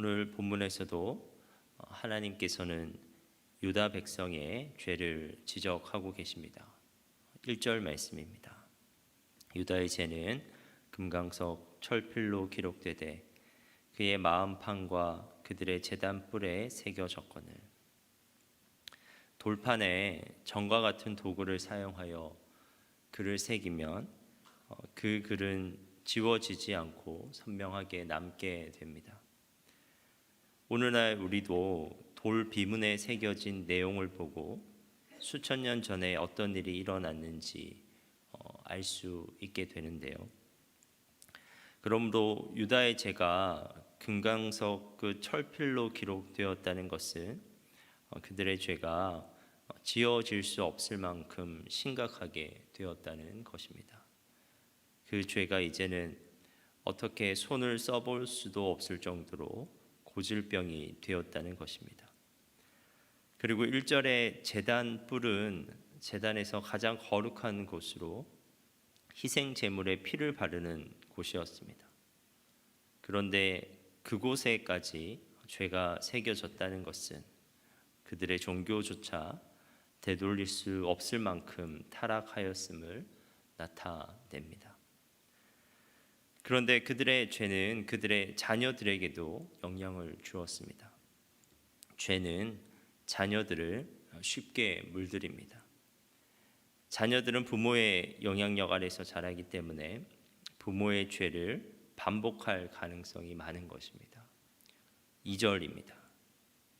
오늘 본문에서도 하나님께서는 유다 백성의 죄를 지적하고 계십니다. 1절 말씀입니다. 유다의 죄는 금강석 철필로 기록되되 그의 마음판과 그들의 제단 뿔에 새겨졌거늘. 돌판에 정과 같은 도구를 사용하여 글을 새기면 그 글은 지워지지 않고 선명하게 남게 됩니다. 오늘날 우리도 돌 비문에 새겨진 내용을 보고 수천 년 전에 어떤 일이 일어났는지 알 수 있게 되는데요. 그러므로 유다의 죄가 금강석 그 철필로 기록되었다는 것은 그들의 죄가 지워질 수 없을 만큼 심각하게 되었다는 것입니다. 그 죄가 이제는 어떻게 손을 써볼 수도 없을 정도로 고질병이 되었다는 것입니다. 그리고 1절에 제단 뿔은 제단에서 가장 거룩한 곳으로 희생 제물에 피를 바르는 곳이었습니다. 그런데 그곳에까지 죄가 새겨졌다는 것은 그들의 종교조차 되돌릴 수 없을 만큼 타락하였음을 나타냅니다. 그런데 그들의 죄는 그들의 자녀들에게도 영향을 주었습니다. 죄는 자녀들을 쉽게 물들입니다. 자녀들은 부모의 영향력 아래서 자라기 때문에 부모의 죄를 반복할 가능성이 많은 것입니다. 2절입니다.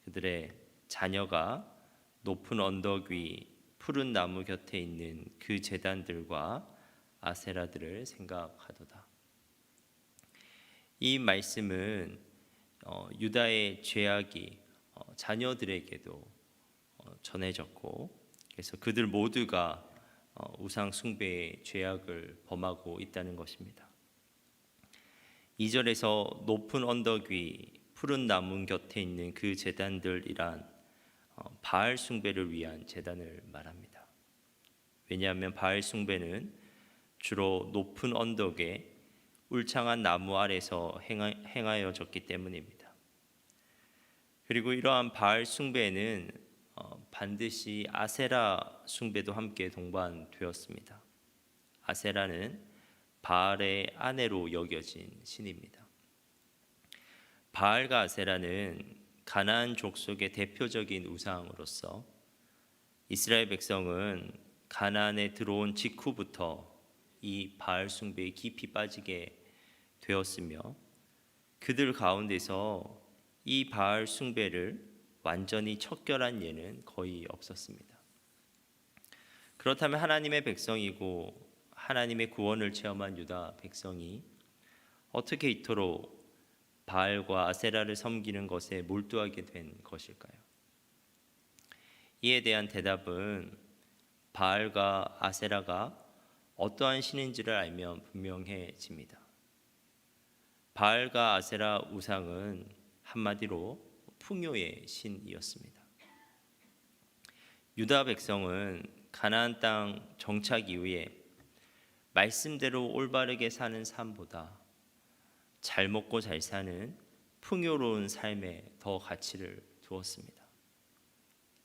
그들의 자녀가 높은 언덕 위 푸른 나무 곁에 있는 그 제단들과 아세라들을 생각하도다. 이 말씀은 유다의 죄악이 자녀들에게도 전해졌고, 그래서 그들 모두가 우상 숭배의 죄악을 범하고 있다는 것입니다. 2절에서 높은 언덕 위 푸른 나무 곁에 있는 그 제단들이란 바알 숭배를 위한 제단을 말합니다. 왜냐하면 바알 숭배는 주로 높은 언덕에 울창한 나무 아래서 행하여졌기 때문입니다. 그리고 이러한 바알 숭배에는 반드시 아세라 숭배도 함께 동반되었습니다. 아세라는 바알의 아내로 여겨진 신입니다. 바알과 아세라는 가나안 족속의 대표적인 우상으로서 이스라엘 백성은 가나안에 들어온 직후부터 이 바알 숭배에 깊이 빠지게 되었으며 그들 가운데서 이 바알 숭배를 완전히 척결한 예는 거의 없었습니다. 그렇다면 하나님의 백성이고 하나님의 구원을 체험한 유다 백성이 어떻게 이토록 바알과 아세라를 섬기는 것에 몰두하게 된 것일까요? 이에 대한 대답은 바알과 아세라가 어떠한 신인지를 알면 분명해집니다. 바알과 아세라 우상은 한마디로 풍요의 신이었습니다. 유다 백성은 가나안 땅 정착 이후에 말씀대로 올바르게 사는 삶보다 잘 먹고 잘 사는 풍요로운 삶에 더 가치를 두었습니다.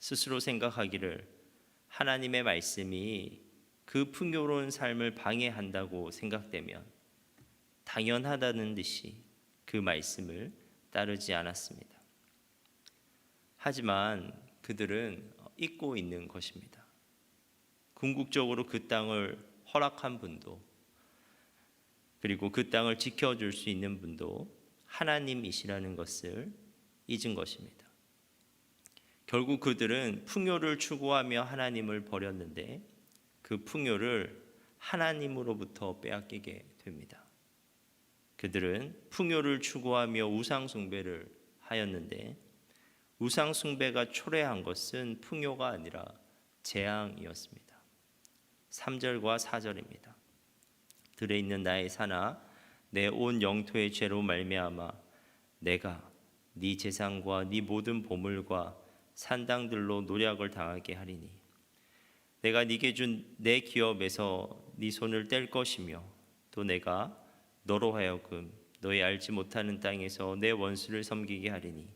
스스로 생각하기를 하나님의 말씀이 그 풍요로운 삶을 방해한다고 생각되면 당연하다는 듯이 그 말씀을 따르지 않았습니다. 하지만 그들은 잊고 있는 것입니다. 궁극적으로 그 땅을 허락한 분도 그리고 그 땅을 지켜줄 수 있는 분도 하나님이시라는 것을 잊은 것입니다. 결국 그들은 풍요를 추구하며 하나님을 버렸는데 그 풍요를 하나님으로부터 빼앗기게 됩니다. 그들은 풍요를 추구하며 우상 숭배를 하였는데 우상 숭배가 초래한 것은 풍요가 아니라 재앙이었습니다. 3절과 4절입니다. 들에 있는 나의 산아 내 온 영토의 죄로 말미암아 내가 네 재산과 네 모든 보물과 산당들로 노략을 당하게 하리니 내가 네게 준 내 기업에서 네 손을 뗄 것이며 또 내가 너로 하여금 너희 알지 못하는 땅에서 내 원수를 섬기게 하리니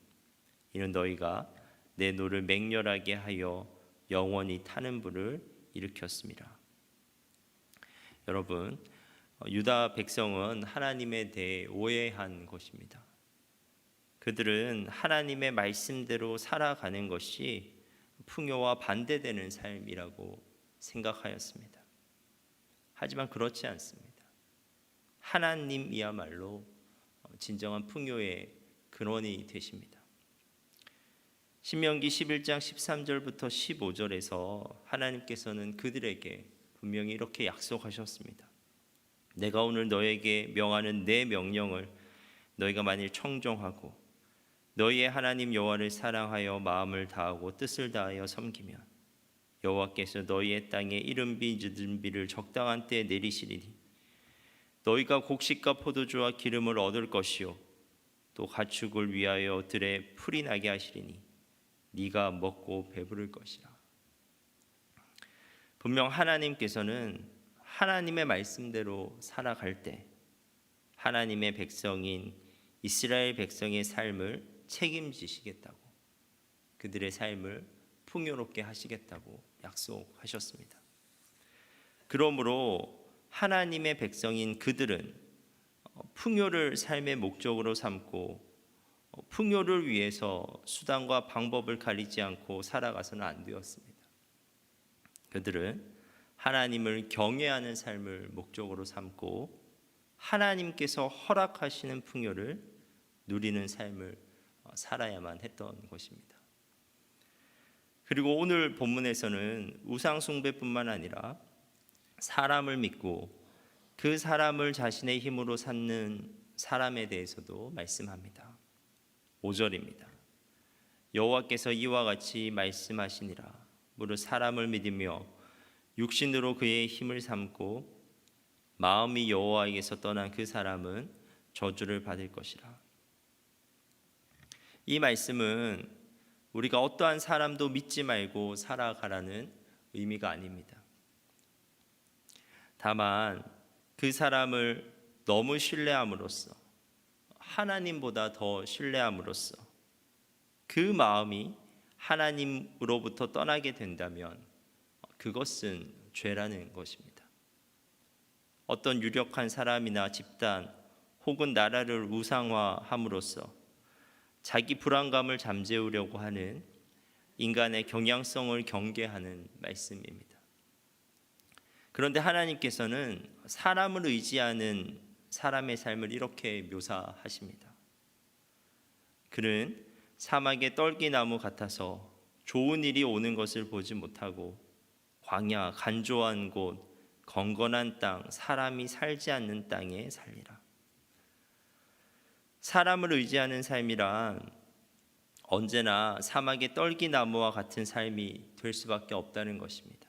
이는 너희가 내 노를 맹렬하게 하여 영원히 타는 불을 일으켰습니다. 여러분, 유다 백성은 하나님에 대해 오해한 것입니다. 그들은 하나님의 말씀대로 살아가는 것이 풍요와 반대되는 삶이라고 생각하였습니다. 하지만 그렇지 않습니다. 하나님이야말로 진정한 풍요의 근원이 되십니다. 신명기 11장 13절부터 15절에서 하나님께서는 그들에게 분명히 이렇게 약속하셨습니다. 내가 오늘 너에게 명하는 내 명령을 너희가 만일 청종하고 너희의 하나님 여호와를 사랑하여 마음을 다하고 뜻을 다하여 섬기면 여호와께서 너희의 땅에 이른비 늦은비를 적당한 때에 내리시리니 너희가 곡식과 포도주와 기름을 얻을 것이요 또 가축을 위하여 들에 풀이 나게 하시리니 네가 먹고 배부를 것이라. 분명 하나님께서는 하나님의 말씀대로 살아갈 때 하나님의 백성인 이스라엘 백성의 삶을 책임지시겠다고, 그들의 삶을 풍요롭게 하시겠다고 약속하셨습니다. 그러므로 하나님의 백성인 그들은 풍요를 삶의 목적으로 삼고 풍요를 위해서 수단과 방법을 가리지 않고 살아가서는 안 되었습니다. 그들은 하나님을 경외하는 삶을 목적으로 삼고 하나님께서 허락하시는 풍요를 누리는 삶을 살아야만 했던 것입니다. 그리고 오늘 본문에서는 우상 숭배뿐만 아니라 사람을 믿고 그 사람을 자신의 힘으로 삼는 사람에 대해서도 말씀합니다. 5절입니다. 여호와께서 이와 같이 말씀하시니라. 무릇 사람을 믿으며 육신으로 그의 힘을 삼고 마음이 여호와에게서 떠난 그 사람은 저주를 받을 것이라. 이 말씀은 우리가 어떠한 사람도 믿지 말고 살아가라는 의미가 아닙니다. 다만 그 사람을 너무 신뢰함으로써, 하나님보다 더 신뢰함으로써 그 마음이 하나님으로부터 떠나게 된다면 그것은 죄라는 것입니다. 어떤 유력한 사람이나 집단 혹은 나라를 우상화함으로써 자기 불안감을 잠재우려고 하는 인간의 경향성을 경계하는 말씀입니다. 그런데 하나님께서는 사람을 의지하는 사람의 삶을 이렇게 묘사하십니다. 그는 사막의 떨기나무 같아서 좋은 일이 오는 것을 보지 못하고 광야, 간조한 곳, 건건한 땅, 사람이 살지 않는 땅에 살리라. 사람을 의지하는 삶이란 언제나 사막의 떨기나무와 같은 삶이 될 수밖에 없다는 것입니다.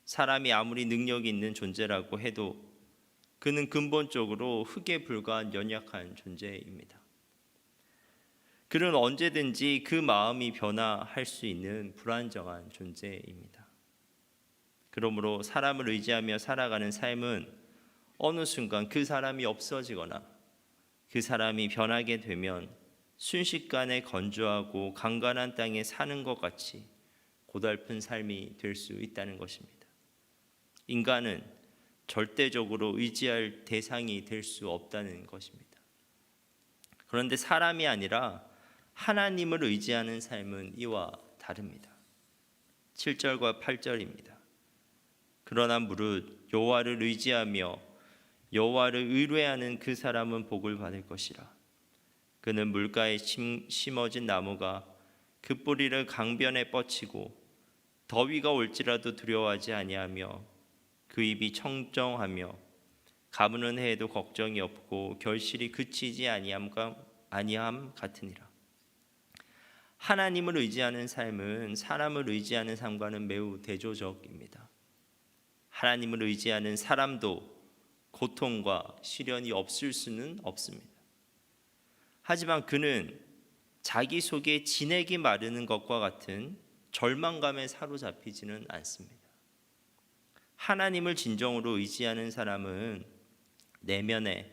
사람이 아무리 능력이 있는 존재라고 해도 그는 근본적으로 흙에 불과한 연약한 존재입니다. 그는 언제든지 그 마음이 변화할 수 있는 불안정한 존재입니다. 그러므로 사람을 의지하며 살아가는 삶은 어느 순간 그 사람이 없어지거나 그 사람이 변하게 되면 순식간에 건조하고 간간한 땅에 사는 것 같이 고달픈 삶이 될 수 있다는 것입니다. 인간은 절대적으로 의지할 대상이 될 수 없다는 것입니다. 그런데 사람이 아니라 하나님을 의지하는 삶은 이와 다릅니다. 7절과 8절입니다. 그러나 무릇 여호와를 의지하며 여호와를 의뢰하는 그 사람은 복을 받을 것이라. 그는 물가에 심어진 나무가 그 뿌리를 강변에 뻗치고 더위가 올지라도 두려워하지 아니하며 그 입이 청정하며 가무는 해에도 걱정이 없고 결실이 그치지 아니함 같으니라. 하나님을 의지하는 삶은 사람을 의지하는 삶과는 매우 대조적입니다. 하나님을 의지하는 사람도 고통과 시련이 없을 수는 없습니다. 하지만 그는 자기 속에 진액이 마르는 것과 같은 절망감에 사로잡히지는 않습니다. 하나님을 진정으로 의지하는 사람은 내면에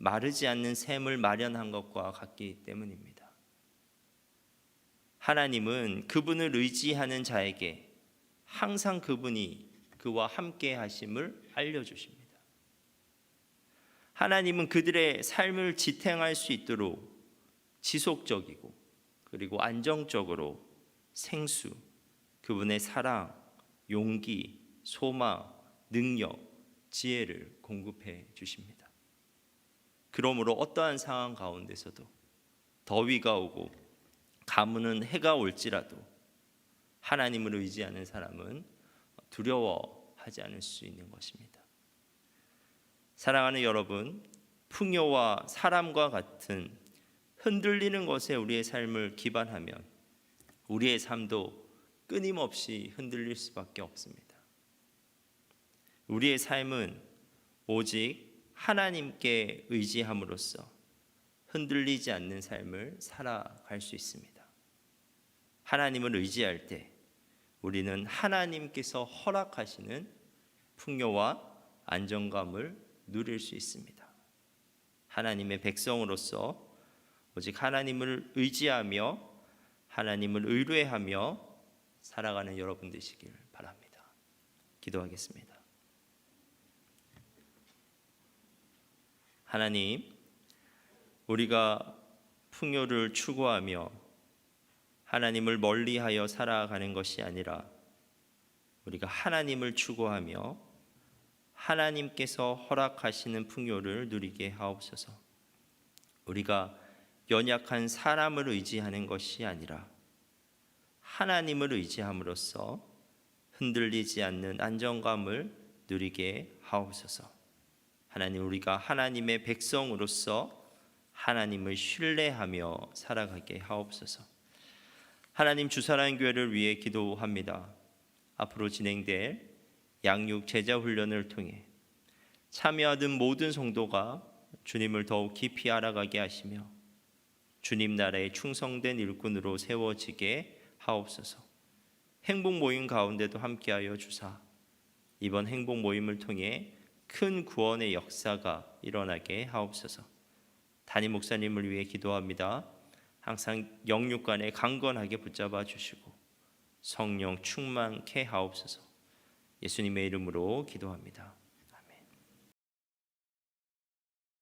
마르지 않는 샘을 마련한 것과 같기 때문입니다. 하나님은 그분을 의지하는 자에게 항상 그분이 그와 함께 하심을 알려주십니다. 하나님은 그들의 삶을 지탱할 수 있도록 지속적이고 그리고 안정적으로 생수, 그분의 사랑, 용기, 소망, 능력, 지혜를 공급해 주십니다. 그러므로 어떠한 상황 가운데서도 더위가 오고 가무는 해가 올지라도 하나님을 의지하는 사람은 두려워하지 않을 수 있는 것입니다. 사랑하는 여러분, 풍요와 사람과 같은 흔들리는 것에 우리의 삶을 기반하면 우리의 삶도 끊임없이 흔들릴 수밖에 없습니다. 우리의 삶은 오직 하나님께 의지함으로써 흔들리지 않는 삶을 살아갈 수 있습니다. 하나님을 의지할 때 우리는 하나님께서 허락하시는 풍요와 안정감을 누릴 수 있습니다. 하나님의 백성으로서 오직 하나님을 의지하며 하나님을 의뢰하며 살아가는 여러분 되시길 바랍니다. 기도하겠습니다. 하나님, 우리가 풍요를 추구하며 하나님을 멀리하여 살아가는 것이 아니라 우리가 하나님을 추구하며 하나님께서 허락하시는 풍요를 누리게 하옵소서. 우리가 연약한 사람을 의지하는 것이 아니라 하나님을 의지함으로써 흔들리지 않는 안정감을 누리게 하옵소서. 하나님, 우리가 하나님의 백성으로서 하나님을 신뢰하며 살아가게 하옵소서. 하나님, 주사랑의 교회를 위해 기도합니다. 앞으로 진행될 양육 제자 훈련을 통해 참여하던 모든 성도가 주님을 더욱 깊이 알아가게 하시며 주님 나라에 충성된 일꾼으로 세워지게 하옵소서. 행복 모임 가운데도 함께하여 주사 이번 행복 모임을 통해 큰 구원의 역사가 일어나게 하옵소서. 담임 목사님을 위해 기도합니다. 항상 영육간에 강건하게 붙잡아 주시고 성령 충만케 하옵소서. 예수님의 이름으로 기도합니다.